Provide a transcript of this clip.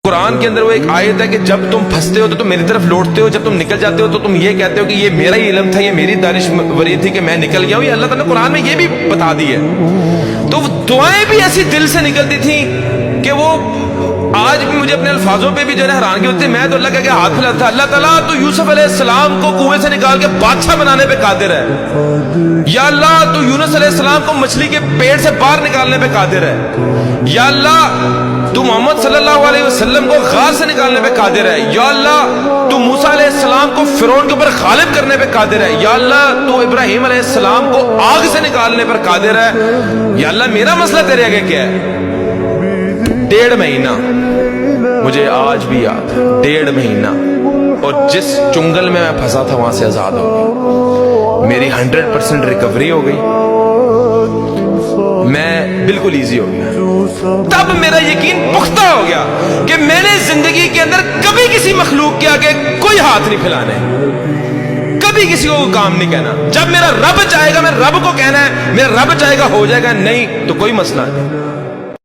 قرآن کے اندر وہ ایک آیت ہے کہ جب تم پھنستے ہو تو تم میری طرف لوٹتے ہو، جب تم نکل جاتے ہو تو تم یہ کہتے ہو کہ یہ میرا ہی علم تھا، یہ میری دانشوری تھی کہ میں نکل گیا ہوں. یہ اللہ تعالیٰ نے قرآن میں یہ بھی بتا دی ہے. تو دعائیں بھی ایسی دل سے نکلتی تھیں کہ وہ آج بھی مجھے اپنے الفاظوں پہ بھی جو ہے حیرانگی ہوتی ہے. میں تو اللہ کے ہاتھ پھیلاتا تھا، اللہ تعالیٰ تو یوسف علیہ السلام کو کنویں سے نکال کے بادشاہ بنانے پہ قادر ہے. یا اللہ تو یونس علیہ السلام کو مچھلی کے پیٹ سے باہر نکالنے پہ قادر ہے. یا اللہ تو محمد صلی اللہ علیہ وسلم کو غار سے نکالنے پہ قادر ہے. یا اللہ تو موسیٰ علیہ السلام کو فرعون کے اوپر غالب کرنے پہ قادر ہے. یا اللہ تو ابراہیم علیہ السلام کو آگ سے نکالنے پر قادر ہے. یا اللہ میرا مسئلہ تیرے آگے کیا ہے؟ 1.5 مہینہ مجھے آج بھی یاد ہے، 1.5 مہینہ، اور جس چنگل میں پھنسا تھا وہاں سے آزاد ہو گئی. میری 100% ریکوری ہو گئی، میں بالکل ایزی ہو گیا. تب میرا یقین پختہ ہو گیا کہ میں نے زندگی کے اندر کبھی کسی مخلوق کے آگے کوئی ہاتھ نہیں پھیلانے، کبھی کسی کو کام نہیں کہنا. جب میرا رب چاہے گا میں رب کو کہنا ہے، میرا رب چاہے گا ہو جائے گا، نہیں تو کوئی مسئلہ نہیں.